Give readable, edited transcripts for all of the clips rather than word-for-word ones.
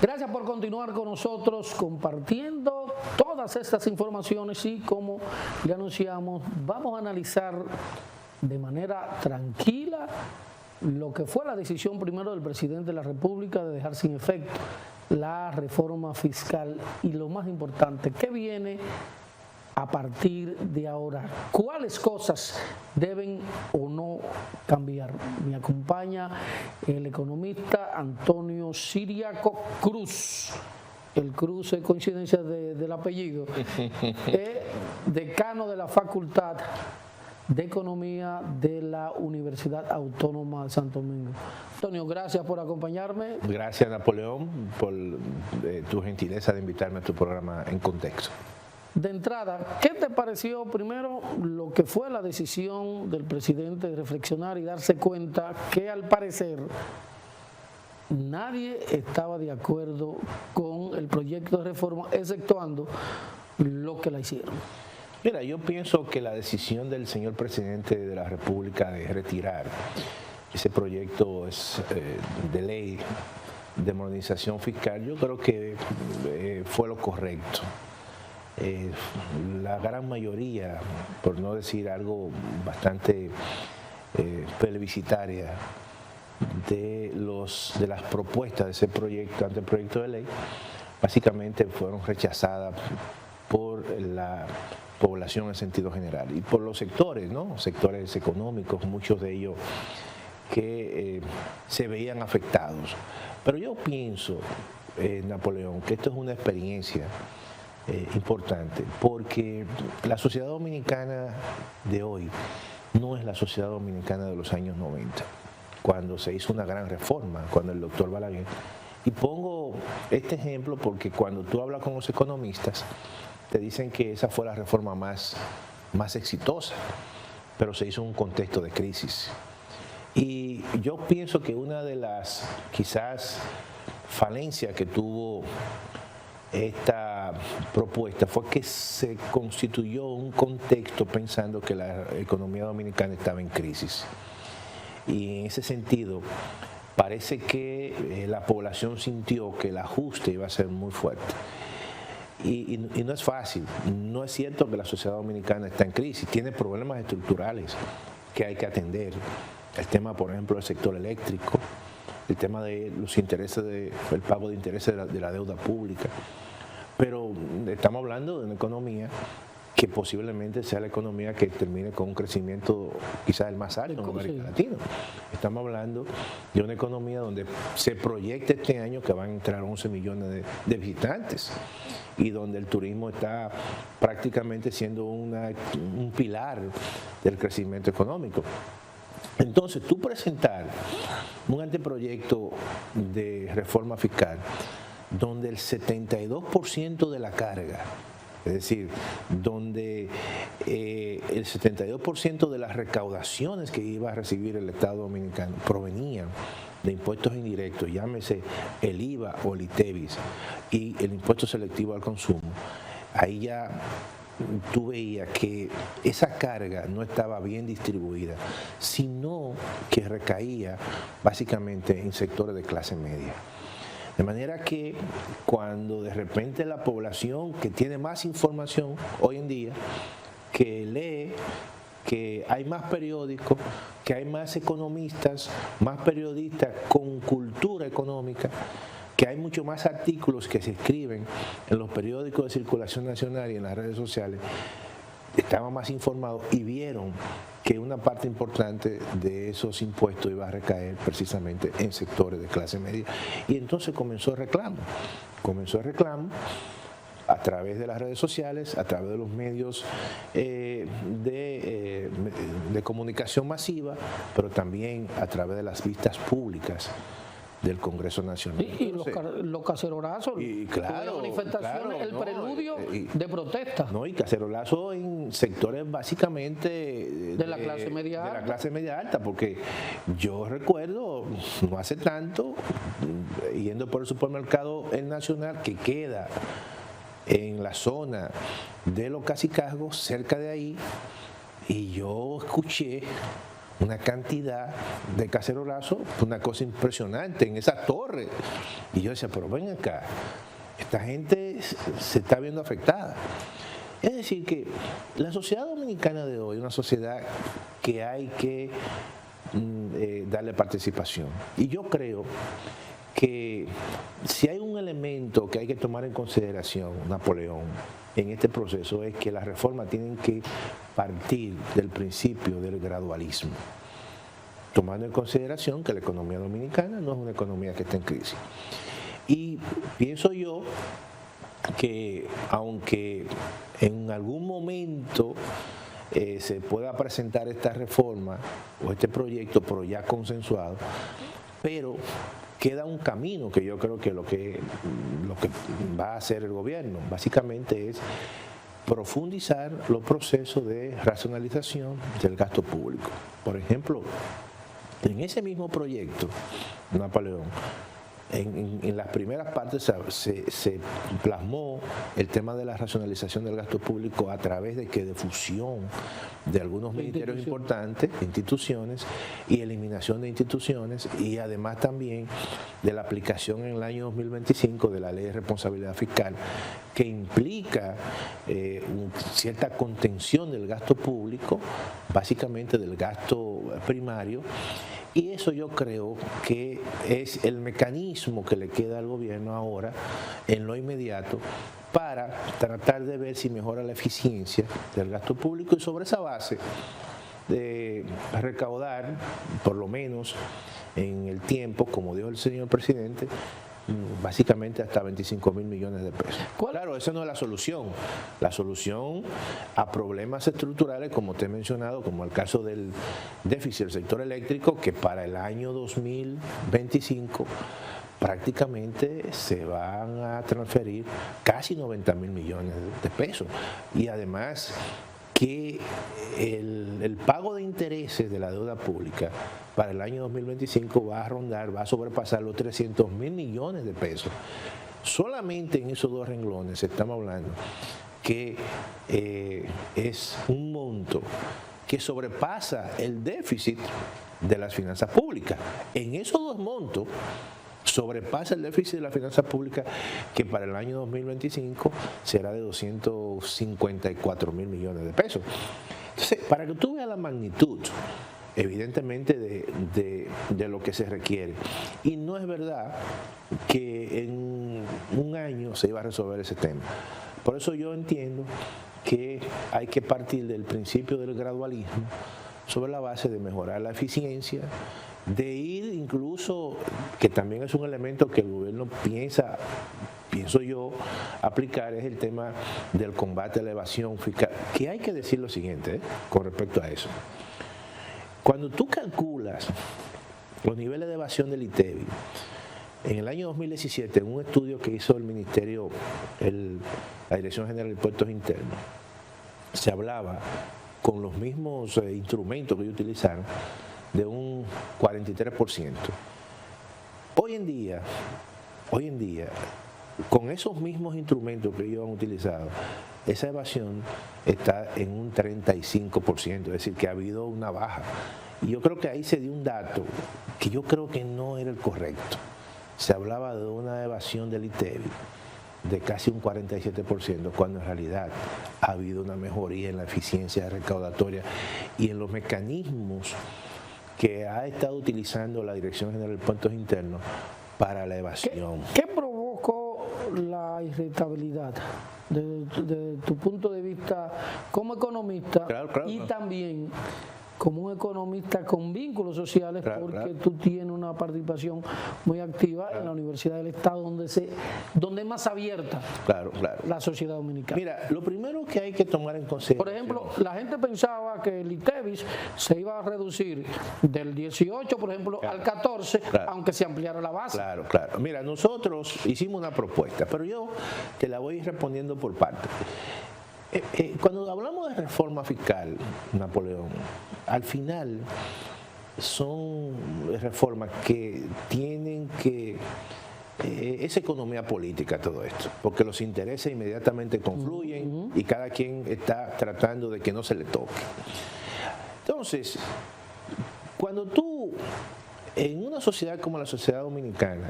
Gracias por continuar con nosotros compartiendo todas estas informaciones y como le anunciamos, vamos a analizar de manera tranquila lo que fue la decisión primero del presidente de la República de dejar sin efecto la reforma fiscal y lo más importante, ¿qué viene a partir de ahora? ¿Cuáles cosas deben o no cambiar? Me acompaña el economista Antonio Siriaco Cruz. El Cruz es coincidencia del apellido. Decano de la Facultad de Economía de la Universidad Autónoma de Santo Domingo. Antonio, gracias por acompañarme. Gracias, Napoleón, por tu gentileza de invitarme a tu programa En Contexto. De entrada, ¿qué te pareció primero lo que fue la decisión del presidente de reflexionar y darse cuenta que al parecer nadie estaba de acuerdo con el proyecto de reforma, exceptuando lo que la hicieron? Mira, yo pienso que la decisión del señor presidente de la República de retirar ese proyecto de ley de modernización fiscal, yo creo que fue lo correcto. La gran mayoría, por no decir algo bastante plebiscitaria, de las propuestas de ese proyecto, anteproyecto de ley, básicamente fueron rechazadas por la población en sentido general y por los sectores, ¿no? Sectores económicos, muchos de ellos que se veían afectados. Pero yo pienso, Napoleón, que esto es una experiencia importante, porque la sociedad dominicana de hoy no es la sociedad dominicana de los años 90, cuando se hizo una gran reforma, cuando el doctor Balaguer. Y pongo este ejemplo porque cuando tú hablas con los economistas, te dicen que esa fue la reforma más exitosa, pero se hizo en un contexto de crisis. Y yo pienso que una de las quizás falencias que tuvo esta propuesta fue que se constituyó un contexto pensando que la economía dominicana estaba en crisis. Y en ese sentido, parece que la población sintió que el ajuste iba a ser muy fuerte. Y no es fácil, no es cierto que la sociedad dominicana está en crisis, tiene problemas estructurales que hay que atender. El tema, por ejemplo, del sector eléctrico, el tema de los intereses, el pago de intereses de la deuda pública. Pero estamos hablando de una economía que posiblemente sea la economía que termine con un crecimiento quizás el más alto en América Latina. Estamos hablando de una economía donde se proyecta este año que van a entrar 11 millones de visitantes y donde el turismo está prácticamente siendo un pilar del crecimiento económico. Entonces, tú presentar un anteproyecto de reforma fiscal donde el 72% de la carga, es decir, donde el 72% de las recaudaciones que iba a recibir el Estado Dominicano provenían de impuestos indirectos, llámese el IVA o el ITEVIS y el impuesto selectivo al consumo, ahí ya tú veías que esa carga no estaba bien distribuida, sino que recaía básicamente en sectores de clase media. De manera que cuando de repente la población que tiene más información hoy en día, que lee, que hay más periódicos, que hay más economistas, más periodistas con cultura económica, que hay mucho más artículos que se escriben en los periódicos de circulación nacional y en las redes sociales, estaban más informados y vieron que una parte importante de esos impuestos iba a recaer precisamente en sectores de clase media. Y entonces comenzó el reclamo a través de las redes sociales, a través de los medios de comunicación masiva, pero también a través de las vistas públicas del Congreso Nacional. Y los cacerolazos, claro, las manifestaciones, claro, el preludio de protesta. No, y cacerolazos en sectores básicamente de la clase media alta. De la clase media alta, porque yo recuerdo, no hace tanto, yendo por el supermercado El Nacional, que queda en la zona de los Cacicazgos, cerca de ahí, y yo escuché una cantidad de cacerolazos, una cosa impresionante en esa torre. Y yo decía, pero ven acá, esta gente se está viendo afectada. Es decir, que la sociedad dominicana de hoy es una sociedad que hay que darle participación. Y yo creo que si hay un elemento que hay que tomar en consideración, Napoleón, en este proceso, es que las reformas tienen que partir del principio del gradualismo, tomando en consideración que la economía dominicana no es una economía que está en crisis. Y pienso yo que aunque en algún momento se pueda presentar esta reforma o este proyecto, pero ya consensuado, pero queda un camino que yo creo que lo que va a hacer el gobierno básicamente es profundizar los procesos de racionalización del gasto público. Por ejemplo, en ese mismo proyecto, Napoleón, en las primeras partes se plasmó el tema de la racionalización del gasto público a través de fusión de algunos ministerios importantes, instituciones, y eliminación de instituciones, y además también de la aplicación en el año 2025 de la Ley de Responsabilidad Fiscal, que implica cierta contención del gasto público, básicamente del gasto primario. Y eso yo creo que es el mecanismo que le queda al gobierno ahora, en lo inmediato, para tratar de ver si mejora la eficiencia del gasto público y sobre esa base de recaudar, por lo menos en el tiempo, como dijo el señor presidente, básicamente hasta 25.000 millones de pesos. Claro, esa no es la solución. La solución a problemas estructurales, como te he mencionado, como el caso del déficit del sector eléctrico, que para el año 2025 prácticamente se van a transferir casi 90.000 millones de pesos. Y además que el pago de intereses de la deuda pública para el año 2025 va a sobrepasar los 300.000 millones de pesos. Solamente en esos dos renglones estamos hablando que es un monto que sobrepasa el déficit de las finanzas públicas. En esos dos montos sobrepasa el déficit de la finanza pública, que para el año 2025 será de 254.000 millones de pesos. Entonces, para que tú veas la magnitud, evidentemente, de lo que se requiere. Y no es verdad que en un año se iba a resolver ese tema. Por eso yo entiendo que hay que partir del principio del gradualismo sobre la base de mejorar la eficiencia, de ir incluso, que también es un elemento que el gobierno pienso yo, aplicar, es el tema del combate a la evasión fiscal. Que hay que decir lo siguiente con respecto a eso. Cuando tú calculas los niveles de evasión del ITEVI, en el año 2017, en un estudio que hizo el Ministerio, la Dirección General de Impuestos Internos, se hablaba con los mismos instrumentos que ellos utilizaron de un 43%. Hoy en día, con esos mismos instrumentos que ellos han utilizado, esa evasión está en un 35%, es decir, que ha habido una baja. Y yo creo que ahí se dio un dato que yo creo que no era el correcto. Se hablaba de una evasión del ITEVI de casi un 47%, cuando en realidad ha habido una mejoría en la eficiencia recaudatoria y en los mecanismos que ha estado utilizando la Dirección General de Impuestos Internos para la evasión. ¿Qué provocó la irritabilidad desde tu punto de vista como economista? Claro, y también como un economista con vínculos sociales, porque tú tienes una participación muy activa en la Universidad del Estado, donde es más abierta la sociedad dominicana. Mira, lo primero que hay que tomar en consideración... Por ejemplo, la gente pensaba que el ITEVI se iba a reducir del 18, por ejemplo, al 14, aunque se ampliara la base. Claro. Mira, nosotros hicimos una propuesta, pero yo te la voy a ir respondiendo por partes. Cuando hablamos de reforma fiscal, Napoleón, al final son reformas que tienen que... es economía política todo esto, porque los intereses inmediatamente confluyen y cada quien está tratando de que no se le toque. Entonces, cuando tú, en una sociedad como la sociedad dominicana,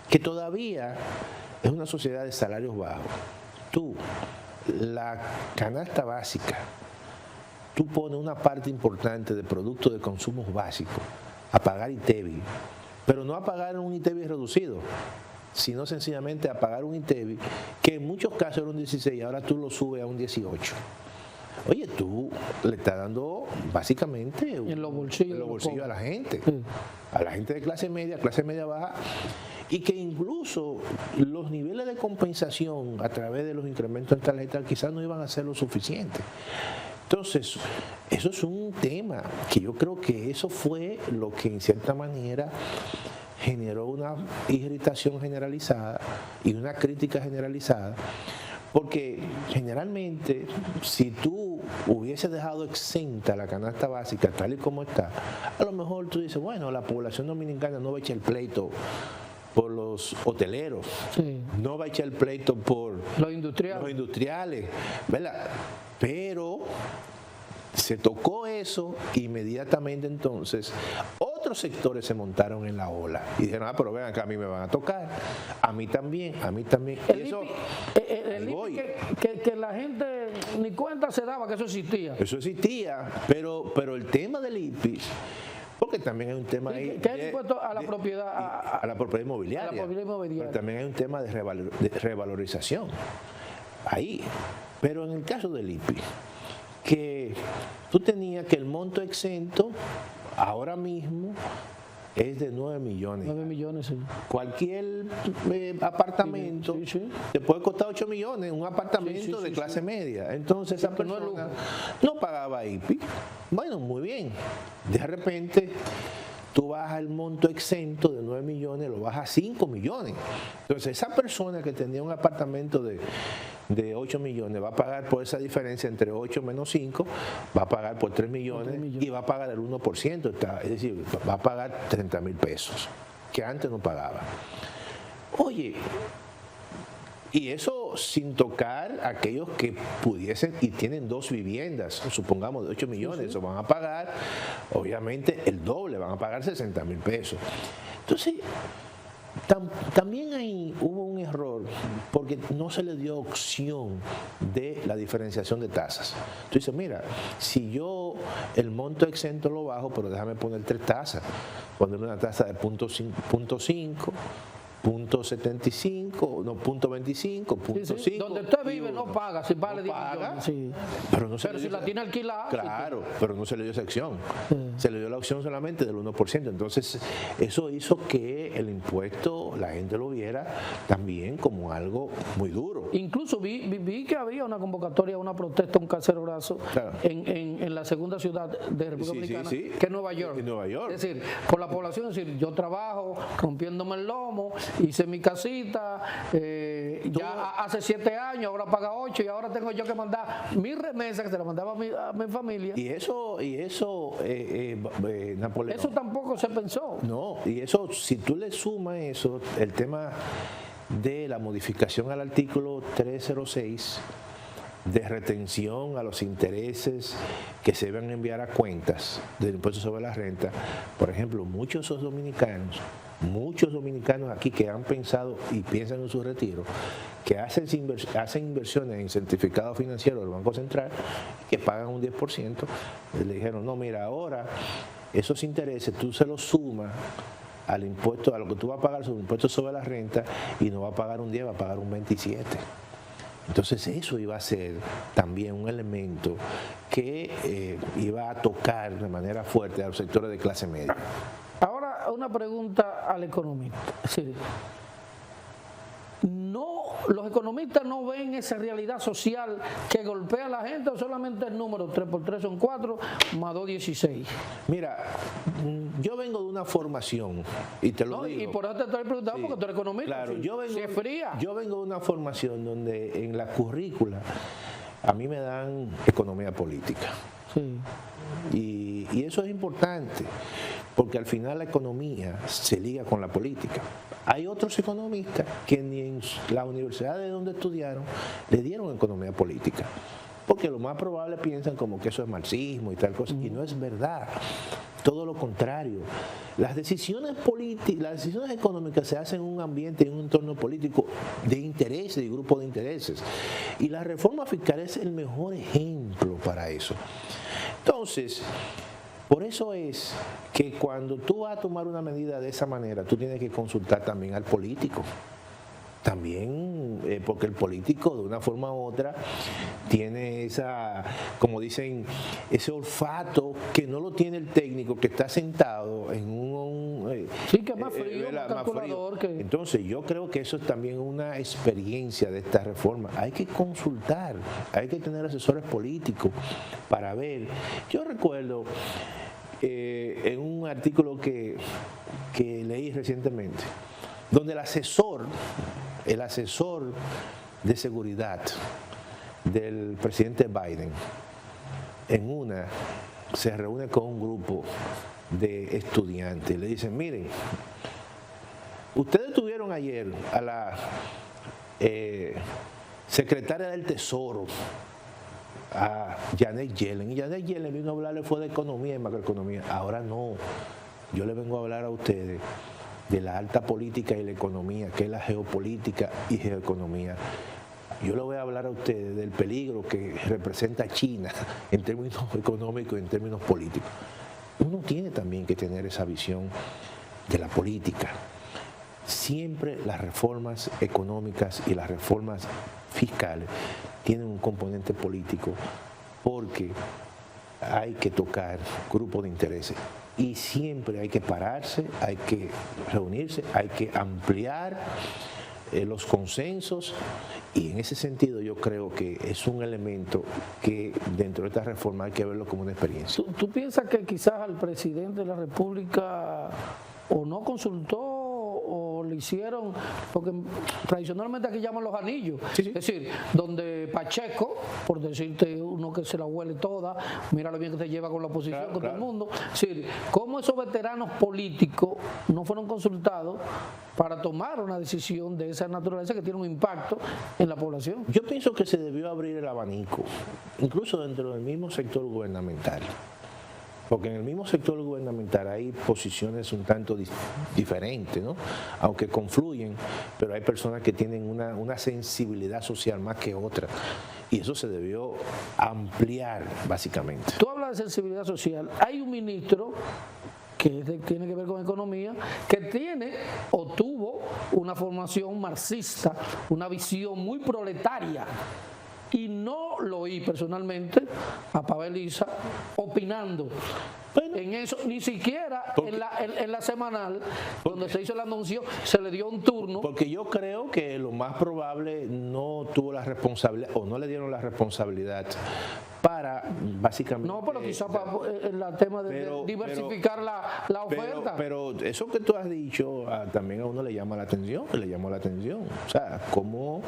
que todavía es una sociedad de salarios bajos, tú, la canasta básica, tú pones una parte importante de productos de consumos básicos a pagar ITEVI, pero no a pagar un ITEVI reducido, sino sencillamente a pagar un ITEVI que en muchos casos era un 16 y ahora tú lo subes a un 18. Oye, tú le estás dando básicamente en los bolsillos a la gente, a la gente de clase media baja, y que incluso los niveles de compensación a través de los incrementos en tarjeta quizás no iban a ser lo suficiente. Entonces, eso es un tema que yo creo que eso fue lo que en cierta manera generó una irritación generalizada y una crítica generalizada, porque generalmente si tú hubieses dejado exenta la canasta básica tal y como está, a lo mejor tú dices, bueno, la población dominicana no va a echar el pleito por los hoteleros, sí, no va a echar el pleito por los industriales, ¿verdad? Pero se tocó eso inmediatamente, entonces otros sectores se montaron en la ola y dijeron, pero vean acá, a mí me van a tocar, a mí también. El IPI que la gente ni cuenta se daba que eso existía. Eso existía, pero el tema del IPI, porque también hay un tema ahí. ¿Qué es el impuesto a la propiedad? A la propiedad inmobiliaria. A la propiedad inmobiliaria. Pero también hay un tema de revalorización ahí. Pero en el caso del IPI, que tú tenías que el monto exento ahora mismo es de 9 millones. 9 millones, sí. Cualquier apartamento te puede costar 8 millones, un apartamento de clase media. Entonces esa persona no pagaba IPI. Bueno, muy bien. De repente tú bajas el monto exento de 9 millones, lo bajas a 5 millones. Entonces esa persona que tenía un apartamento de 8 millones va a pagar por esa diferencia entre 8 menos 5, va a pagar por 3 millones y va a pagar el 1%, es decir, va a pagar 30,000 pesos, que antes no pagaba. Oye, y eso sin tocar a aquellos que pudiesen y tienen 2 viviendas, supongamos de 8 millones, eso van a pagar, obviamente, el doble, van a pagar 60,000 pesos. Entonces, también ahí hubo un error porque no se le dio opción de la diferenciación de tasas. Tú dices, mira, si yo el monto exento lo bajo, pero déjame poner 3 tasas, poner una tasa de 0.5, 0.75, no, 0.25, 0.5. Donde usted vive no paga, si vale 10 millones. Sí. Pero si la tiene alquilada. Claro, pero no se le dio esa opción. Se le dio la opción solamente del 1%. Entonces, eso hizo que el impuesto la gente lo viera también como algo muy duro. Incluso vi que había una convocatoria, una protesta, un cacerolazo en la segunda ciudad de República Dominicana, que es Nueva York. En Nueva York. Es decir, por la población, es decir, yo trabajo rompiéndome el lomo, hice mi casita, ya hace 7 años, ahora paga 8 y ahora tengo yo que mandar mi remesa que se la mandaba a mi familia. Y eso Napoleón. Eso tampoco se pensó. No, y eso, si tú le sumas eso, el tema de la modificación al artículo 306 de retención a los intereses que se deben enviar a cuentas del impuesto sobre la renta, por ejemplo, muchos dominicanos aquí que han pensado y piensan en su retiro, que hacen inversiones en certificados financieros del Banco Central, que pagan un 10%, le dijeron, no, mira, ahora esos intereses tú se los sumas al impuesto, a lo que tú vas a pagar sobre el impuesto sobre la renta, y no va a pagar un 10, va a pagar un 27. Entonces eso iba a ser también un elemento que iba a tocar de manera fuerte a los sectores de clase media. Ahora una pregunta al economista. Sí. Los economistas no ven esa realidad social que golpea a la gente, o solamente el número 3 por 3 son 4, más 2, 16. Mira, yo vengo de una formación, y te lo digo. Y por eso te estoy preguntando, porque tú eres economista. Claro, si es fría. Yo vengo de una formación donde en la currícula a mí me dan economía política. Sí. Y eso es importante, porque al final la economía se liga con la política. Hay otros economistas que ni en la universidad de donde estudiaron le dieron economía política. porque lo más probable piensan como que eso es marxismo y tal cosa, y no es verdad. Todo lo contrario. Las decisiones políticas, las decisiones económicas se hacen en un ambiente, en un entorno político de intereses, de grupos de intereses. Y la reforma fiscal es el mejor ejemplo para eso. Entonces, por eso es que cuando tú vas a tomar una medida de esa manera, tú tienes que consultar también al político. También, porque el político de una forma u otra tiene esa, como dicen, ese olfato que no lo tiene el técnico que está sentado en un... sí, que es más frío, más calculador. Que... Entonces yo creo que eso es también una experiencia de esta reforma. Hay que consultar, hay que tener asesores políticos para ver. Yo recuerdo en un artículo que leí recientemente, donde el asesor de seguridad del presidente Biden se reúne con un grupo de estudiantes. Le dicen, miren, ustedes tuvieron ayer a la secretaria del Tesoro, a Janet Yellen, y Janet Yellen vino a hablarle fue de economía y macroeconomía. Ahora no, yo le vengo a hablar a ustedes de la alta política y la economía, que es la geopolítica y geoeconomía. Yo le voy a hablar a ustedes del peligro que representa China en términos económicos y en términos políticos. Uno tiene también que tener esa visión de la política. Siempre las reformas económicas y las reformas fiscales tienen un componente político porque hay que tocar grupos de intereses. Y siempre hay que pararse, hay que reunirse, hay que ampliar los consensos, y en ese sentido yo creo que es un elemento que dentro de esta reforma hay que verlo como una experiencia. ¿Tú piensas que quizás al presidente de la República o no consultó o le hicieron, porque tradicionalmente aquí llaman los anillos, sí, sí. Es decir, donde Pacheco, por decirte uno que se la huele toda, mira lo bien que se lleva con la oposición, claro, con claro. todo el mundo, es decir, cómo esos veteranos políticos no fueron consultados para tomar una decisión de esa naturaleza que tiene un impacto en la población? Yo pienso que se debió abrir el abanico, incluso dentro del mismo sector gubernamental. Porque en el mismo sector gubernamental hay posiciones un tanto diferentes, ¿no? Aunque confluyen, pero hay personas que tienen una sensibilidad social más que otra. Y eso se debió ampliar, básicamente. Tú hablas de sensibilidad social. Hay un ministro que tiene que ver con economía, que tiene o tuvo una formación marxista, una visión muy proletaria. Y no lo oí personalmente a Pavel Issa opinando en eso, ni siquiera en la semanal donde se hizo el anuncio se le dio un turno. Porque yo creo que lo más probable no tuvo la responsabilidad o no le dieron la responsabilidad para básicamente... No, pero quizás para el tema de diversificar la oferta. Pero eso que tú has dicho también a uno le llama la atención, le llamó la atención. O sea, como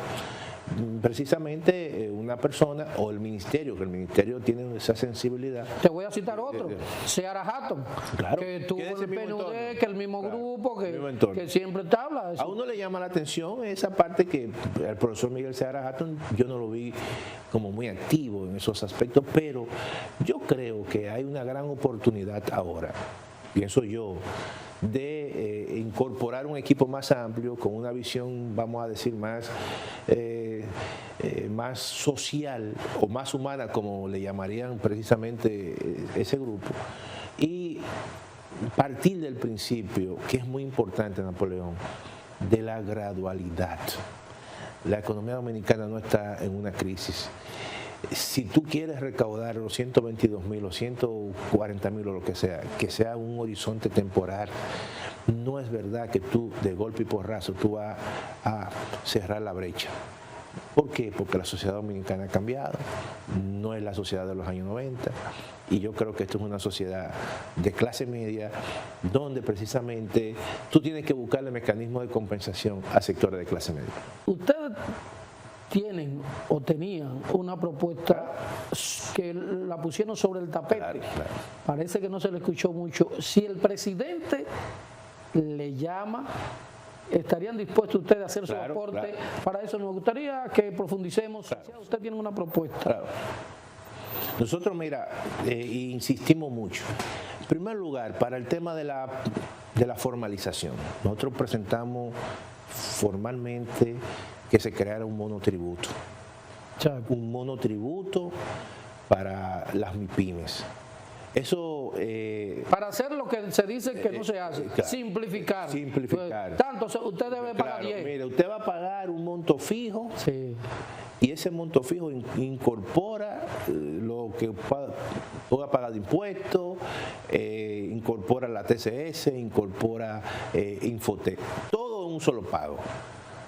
precisamente una persona o el ministerio, que el ministerio tiene esa sensibilidad. Te voy a citar otro, Seara Hatton, claro, que tuvo el PNUD, entorno, que el mismo claro, grupo, mismo que siempre te habla de eso. A uno le llama la atención esa parte que el profesor Miguel Seara Hatton, yo no lo vi como muy activo en esos aspectos, pero yo creo que hay una gran oportunidad ahora, pienso yo, de incorporar un equipo más amplio, con una visión, vamos a decir, más social o más humana, como le llamarían precisamente ese grupo, y partir del principio, que es muy importante, Napoleón, de la gradualidad. La economía dominicana no está en una crisis. Si tú quieres recaudar los 122.000 o 140.000 o lo que sea un horizonte temporal, no es verdad que tú de golpe y porrazo tú vas a cerrar la brecha. ¿Por qué? Porque la sociedad dominicana ha cambiado, no es la sociedad de los años 90, y yo creo que esto es una sociedad de clase media donde precisamente tú tienes que buscarle mecanismos de compensación a sectores de clase media. Ustedes tienen o tenían una propuesta que la pusieron sobre el tapete. Claro. Parece que no se le escuchó mucho. Si el presidente le llama ¿estarían dispuestos ustedes a hacer su Claro, aporte? claro. Para eso nos gustaría que profundicemos. Claro. Si usted tiene una propuesta. Claro. Nosotros, mira, insistimos mucho. En primer lugar, para el tema de la formalización, nosotros presentamos formalmente que se creara un monotributo. Un monotributo para las MIPYMES. Eso... para hacer lo que se dice que no se hace, claro, simplificar. Simplificar. Pues, tanto, usted debe pagar Claro, 10. mire, usted va a pagar un monto fijo. Sí. Y ese monto fijo incorpora lo que pueda pagar de impuestos, incorpora la TCS, incorpora Infotec, todo en un solo pago,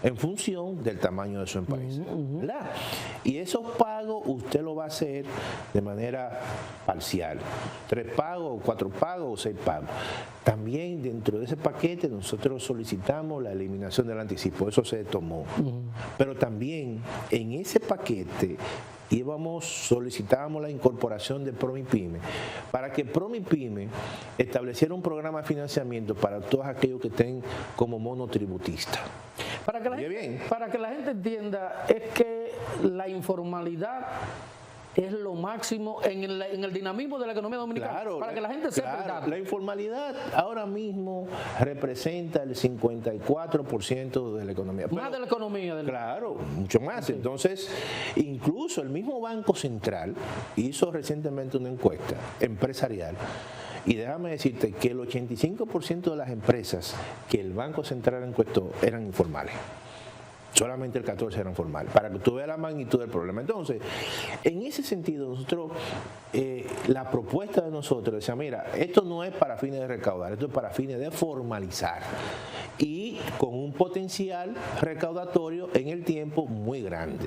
en función del tamaño de su empresa, ¿verdad? Y esos pagos usted lo va a hacer de manera parcial, 3 pagos, 4 pagos o 6 pagos. También dentro de ese paquete nosotros solicitamos la eliminación del anticipo, eso se tomó. Pero también en ese paquete solicitábamos la incorporación de ProMIPYME para que ProMIPYME estableciera un programa de financiamiento para todos aquellos que estén como monotributistas. Para que la gente entienda, es que la informalidad es lo máximo en el dinamismo de la economía dominicana. Claro, para que la gente sepa el dato. La informalidad ahora mismo representa el 54% de la economía. Más de la economía. Claro, mucho más. Sí. Entonces, incluso el mismo Banco Central hizo recientemente una encuesta empresarial. Y déjame decirte que el 85% de las empresas que el Banco Central encuestó eran informales. Solamente el 14 eran formales, para que tú veas la magnitud del problema. Entonces, en ese sentido, nosotros, la propuesta de nosotros decía, mira, esto no es para fines de recaudar, esto es para fines de formalizar y con un potencial recaudatorio en el tiempo muy grande.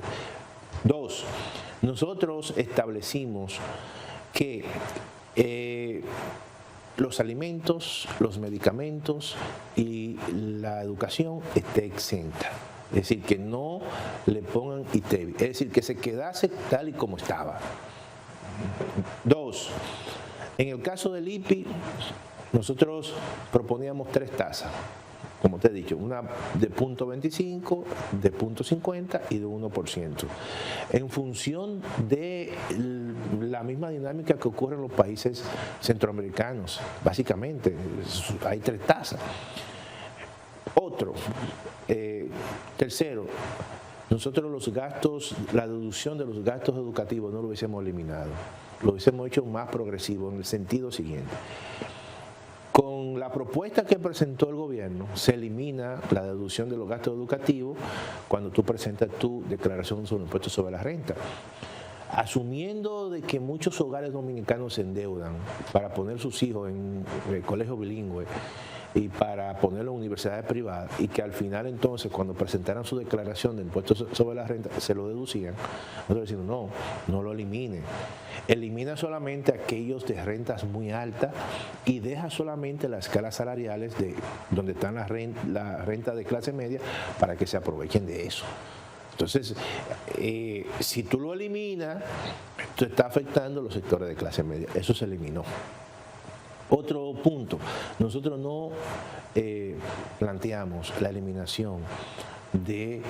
2, nosotros establecimos que los alimentos, los medicamentos y la educación esté exenta. Es decir, que no le pongan ITEVI, es decir, que se quedase tal y como estaba. 2, en el caso del IPI, nosotros proponíamos 3 tasas, como te he dicho, una de 0.25, de 0.50 y de 1%. En función de la misma dinámica que ocurre en los países centroamericanos, básicamente, hay 3 tasas. Tercero, nosotros los gastos, la deducción de los gastos educativos no lo hubiésemos eliminado, lo hubiésemos hecho más progresivo en el sentido siguiente. Con la propuesta que presentó el gobierno, se elimina la deducción de los gastos educativos cuando tú presentas tu declaración sobre impuestos sobre la renta. Asumiendo de que muchos hogares dominicanos se endeudan para poner sus hijos en colegios bilingües y para ponerlo en universidades privadas, y que al final entonces cuando presentaran su declaración de impuestos sobre la renta se lo deducían, nosotros decimos no lo elimine, elimina solamente aquellos de rentas muy altas y deja solamente las escalas salariales de donde están la renta de clase media para que se aprovechen de eso. Entonces, si tú lo eliminas, tú estás afectando a los sectores de clase media. Eso se eliminó. Otro punto, nosotros no planteamos la eliminación de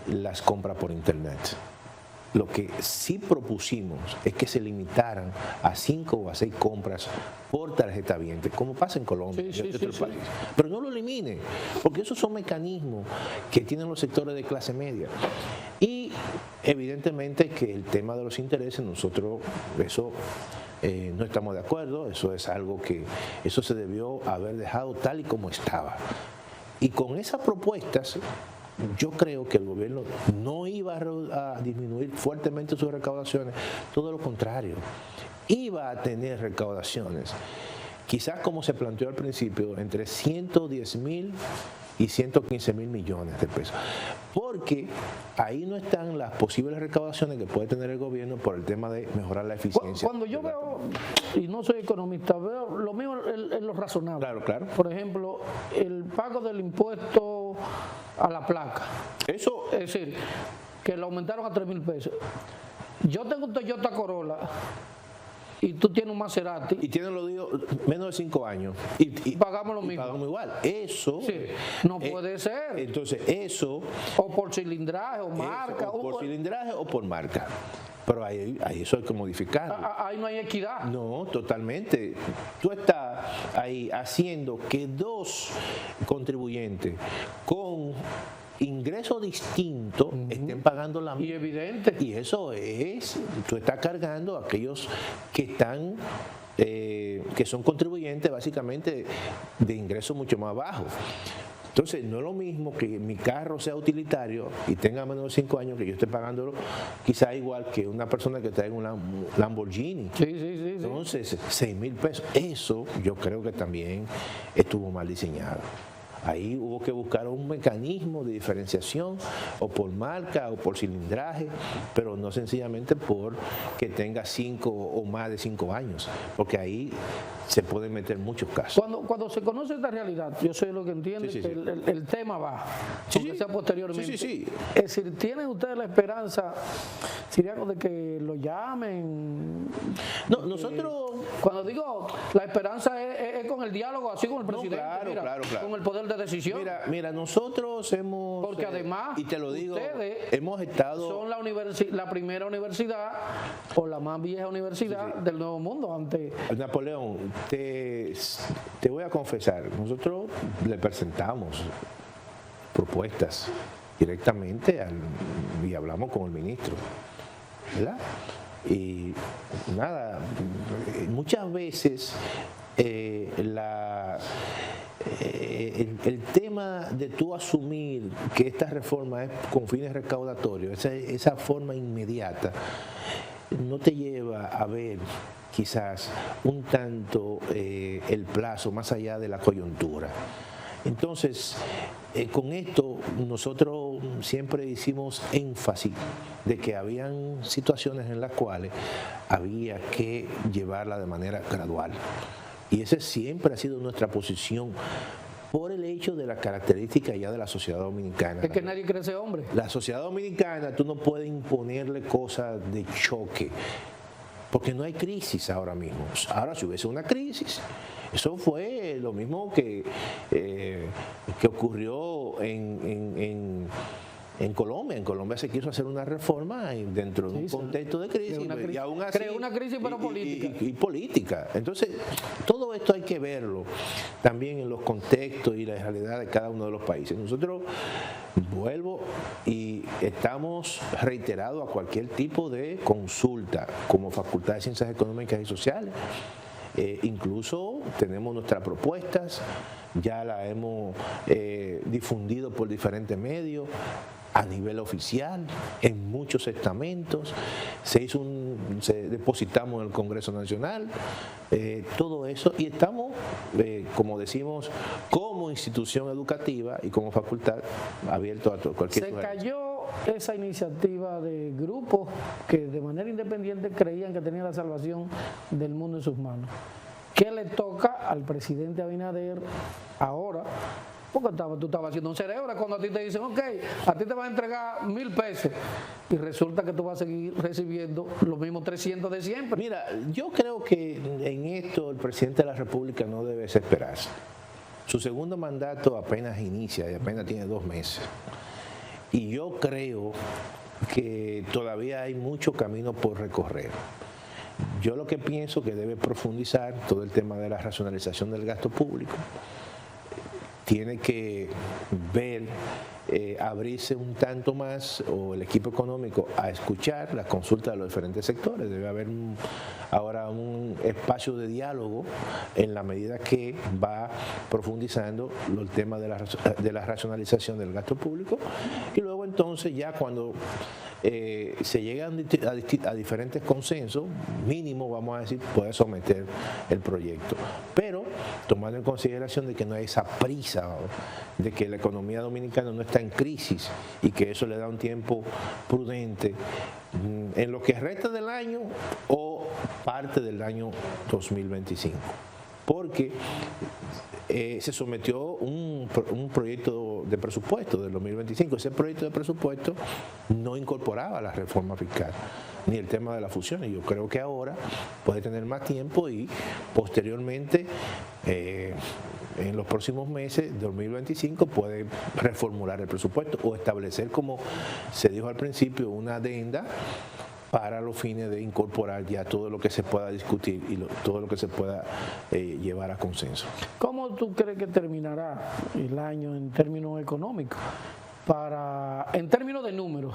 las compras por internet. Lo que sí propusimos es que se limitaran a 5 o a 6 compras por tarjeta viente, como pasa en Colombia y en otros países. Pero no lo elimine, porque esos son mecanismos que tienen los sectores de clase media. Y evidentemente que el tema de los intereses, nosotros eso no estamos de acuerdo, eso es algo que eso se debió haber dejado tal y como estaba. Y con esas propuestas, yo creo que el gobierno no iba a disminuir fuertemente sus recaudaciones, todo lo contrario, iba a tener recaudaciones, quizás como se planteó al principio, entre 110.000 y 115.000 millones de pesos, porque ahí no están las posibles recaudaciones que puede tener el gobierno por el tema de mejorar la eficiencia. Cuando yo veo, y no soy economista, veo lo mío en lo razonable. Claro. Por ejemplo, el pago del impuesto a la placa. Eso, es decir, que lo aumentaron a 3.000 pesos. Yo tengo un Toyota Corolla y tú tienes un Maserati. Y tienen, lo digo, menos de 5 años. Y pagamos lo mismo. Pagamos igual. Eso. Sí, no puede ser. Entonces, eso. O por cilindraje, o marca. O por cilindraje o por marca. Pero ahí eso hay que modificarlo. Ahí no hay equidad. No, totalmente. Tú estás ahí haciendo que dos contribuyentes con ingresos distintos estén pagando la misma. Y evidente. Y eso es, tú estás cargando a aquellos que están, que son contribuyentes básicamente de ingresos mucho más bajos. Entonces, no es lo mismo que mi carro sea utilitario y tenga menos de 5 años, que yo esté pagándolo quizá igual que una persona que traiga un Lamborghini. Sí. Entonces, 6,000 pesos. Eso yo creo que también estuvo mal diseñado. Ahí hubo que buscar un mecanismo de diferenciación, o por marca o por cilindraje, pero no sencillamente por que tenga 5 o más de 5 años, porque ahí se pueden meter muchos casos. Cuando se conoce esta realidad, yo sé lo que entiende, Sí. que el tema va, Sí, aunque sí. sea posteriormente. Sí. Es decir, ¿tienen ustedes la esperanza, Siriaco, de que lo llamen? No, nosotros... Cuando digo la esperanza es con el diálogo, así con el presidente, claro. con el poder de decisión. Mira, nosotros hemos... Porque además, y te lo digo, ustedes hemos estado... son la primera universidad, o la más vieja universidad del Nuevo Mundo. Napoleón, te voy a confesar, nosotros le presentamos propuestas directamente y hablamos con el ministro, ¿verdad? Y nada, muchas veces el tema de tú asumir que esta reforma es con fines recaudatorios, esa forma inmediata, no te lleva a ver quizás un tanto el plazo más allá de la coyuntura. Entonces, con esto nosotros siempre hicimos énfasis de que habían situaciones en las cuales había que llevarla de manera gradual. Y esa siempre ha sido nuestra posición, por el hecho de las características ya de la sociedad dominicana. Es que nadie crece hombre. La sociedad dominicana, tú no puedes imponerle cosas de choque, porque no hay crisis ahora mismo. Ahora, si hubiese una crisis, eso fue lo mismo que ocurrió en Colombia. En Colombia se quiso hacer una reforma dentro de un contexto de crisis. Y aún así, creó una crisis, pero política. Y política. Entonces, todo esto hay que verlo también en los contextos y la realidad de cada uno de los países. Nosotros, vuelvo, y estamos reiterados a cualquier tipo de consulta como Facultad de Ciencias Económicas y Sociales. Incluso tenemos nuestras propuestas, ya las hemos difundido por diferentes medios, a nivel oficial, en muchos estamentos, se depositamos en el Congreso Nacional, todo eso, y estamos, como decimos, como institución educativa y como facultad, abiertos a cualquier Se sugerencia. cayó esa iniciativa de grupos que de manera independiente creían que tenían la salvación del mundo en sus manos. ¿Qué le toca al presidente Abinader ahora? Porque tú estabas haciendo un cerebro cuando a ti te dicen, ok, a ti te van a entregar 1,000 pesos y resulta que tú vas a seguir recibiendo los mismos 300 de siempre. Mira, yo creo que en esto el presidente de la República no debe desesperarse. Su segundo mandato apenas inicia y apenas tiene 2 meses. Y yo creo que todavía hay mucho camino por recorrer. Yo lo que pienso que debe profundizar todo el tema de la racionalización del gasto público. Tiene que ver, abrirse un tanto más, o el equipo económico, a escuchar las consultas de los diferentes sectores. Debe haber ahora un espacio de diálogo en la medida que va profundizando el tema de la racionalización del gasto público, y luego entonces ya cuando se llegan a diferentes consensos, mínimo, vamos a decir, puede someter el proyecto. Pero tomando en consideración de que no hay esa prisa, de que la economía dominicana no está en crisis y que eso le da un tiempo prudente en lo que resta del año o parte del año 2025. Porque se sometió un proyecto de presupuesto del 2025. Ese proyecto de presupuesto no incorporaba la reforma fiscal ni el tema de la fusión. Y yo creo que ahora puede tener más tiempo y posteriormente, en los próximos meses de 2025, puede reformular el presupuesto o establecer, como se dijo al principio, una adenda para los fines de incorporar ya todo lo que se pueda discutir y todo lo que se pueda llevar a consenso. ¿Cómo tú crees que terminará el año en términos económicos? En términos de números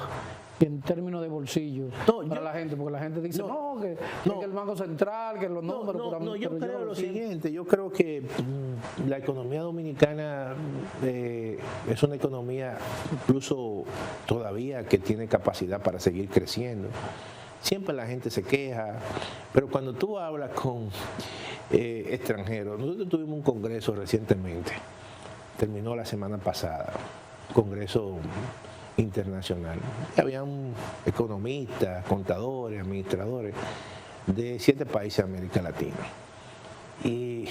y en términos de bolsillo para la gente, porque la gente dice que el Banco Central, que los números... Yo creo lo siguiente, yo creo que la economía dominicana es una economía incluso todavía que tiene capacidad para seguir creciendo. Siempre la gente se queja, pero cuando tú hablas con extranjeros, nosotros tuvimos un congreso recientemente, terminó la semana pasada, congreso internacional. Habían economistas, contadores, administradores de 7 países de América Latina. Y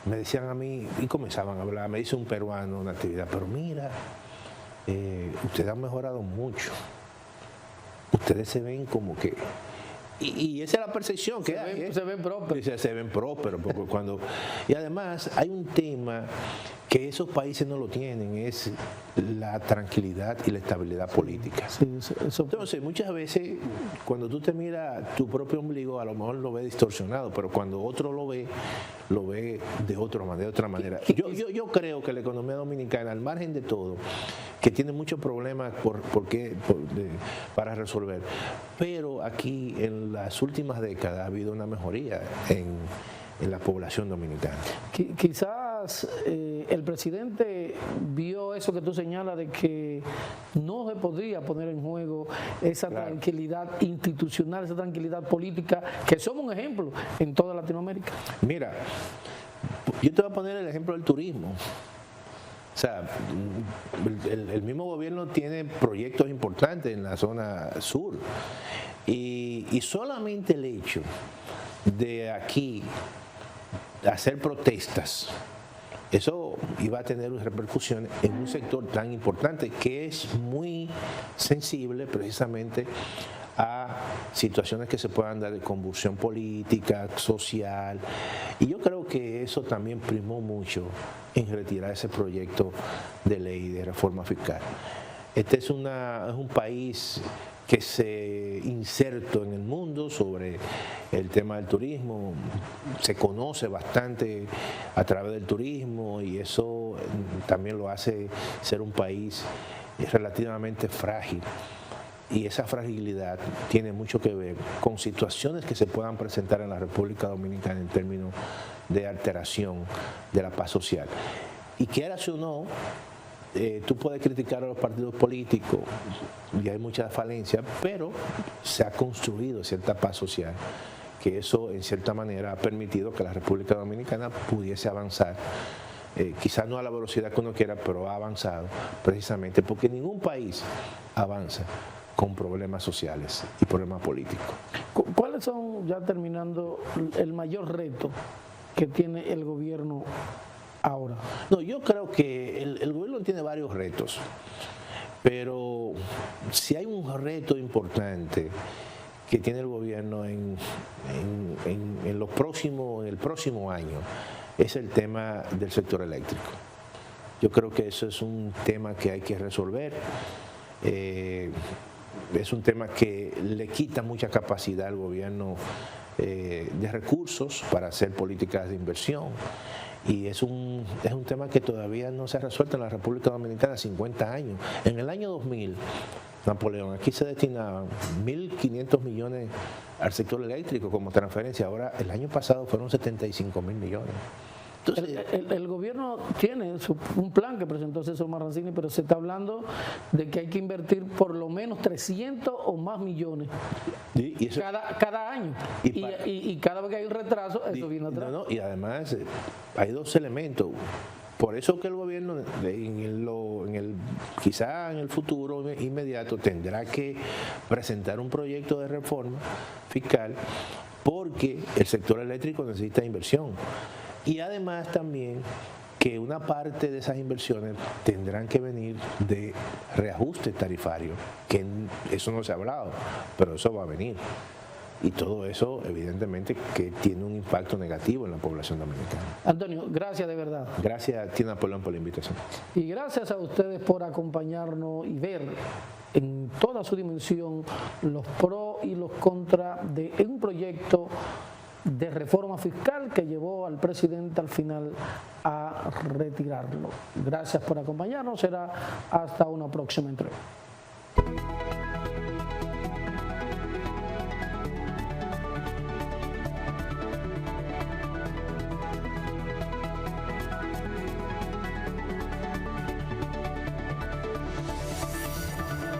me decían a mí, y comenzaban a hablar, me dice un peruano, una actividad, pero mira, ustedes han mejorado mucho. Ustedes se ven como que... Y esa es la percepción que hay. Se ven prósperos. Se ven prósperos. Y además hay un tema que esos países no lo tienen, es la tranquilidad y la estabilidad política. Sí, Entonces, muchas veces, cuando tú te miras tu propio ombligo, a lo mejor lo ves distorsionado, pero cuando otro lo ve de otra manera. Yo creo que la economía dominicana, al margen de todo, que tiene muchos problemas para resolver, pero aquí en las últimas décadas ha habido una mejoría en la población dominicana. Quizás el presidente vio eso que tú señalas de que no se podría poner en juego esa tranquilidad institucional, esa tranquilidad política, que somos un ejemplo en toda Latinoamérica. Mira, yo te voy a poner el ejemplo del turismo. O sea, el mismo gobierno tiene proyectos importantes en la zona sur y solamente el hecho de aquí hacer protestas, eso iba a tener repercusiones en un sector tan importante que es muy sensible precisamente a situaciones que se puedan dar de convulsión política, social, y yo creo que eso también primó mucho en retirar ese proyecto de ley de reforma fiscal. Este es un país que se insertó en el mundo sobre el tema del turismo, se conoce bastante a través del turismo y eso también lo hace ser un país relativamente frágil. Y esa fragilidad tiene mucho que ver con situaciones que se puedan presentar en la República Dominicana en términos de alteración de la paz social. Y quieras o no, tú puedes criticar a los partidos políticos y hay muchas falencias, pero se ha construido cierta paz social, que eso en cierta manera ha permitido que la República Dominicana pudiese avanzar. Quizás no a la velocidad que uno quiera, pero ha avanzado precisamente porque ningún país avanza con problemas sociales y problemas políticos. ¿Cuáles son, ya terminando, el mayor reto que tiene el gobierno ahora? No, yo creo que el gobierno tiene varios retos, pero si hay un reto importante que tiene el gobierno en el próximo año, es el tema del sector eléctrico. Yo creo que eso es un tema que hay que resolver. Es un tema que le quita mucha capacidad al gobierno de recursos para hacer políticas de inversión. Y es un tema que todavía no se ha resuelto en la República Dominicana 50 años. En el año 2000, Napoleón, aquí se destinaban 1.500 millones al sector eléctrico como transferencia. Ahora, el año pasado fueron 75.000 millones. Entonces, el gobierno tiene un plan que presentó César Marrancini, pero se está hablando de que hay que invertir por lo menos 300 o más millones y eso, cada año. Y cada vez que hay un retraso, eso viene atrás. Y además hay dos elementos. Por eso que el gobierno, quizá en el futuro inmediato, tendrá que presentar un proyecto de reforma fiscal porque el sector eléctrico necesita inversión. Y además también que una parte de esas inversiones tendrán que venir de reajuste tarifario, que eso no se ha hablado, pero eso va a venir. Y todo eso, evidentemente, que tiene un impacto negativo en la población dominicana. Antonio, gracias de verdad. Gracias a ti, Napoleón, por la invitación. Y gracias a ustedes por acompañarnos y ver en toda su dimensión los pros y los contras de un proyecto de reforma fiscal que llevó al presidente al final a retirarlo. Gracias por acompañarnos. Será hasta una próxima entrega.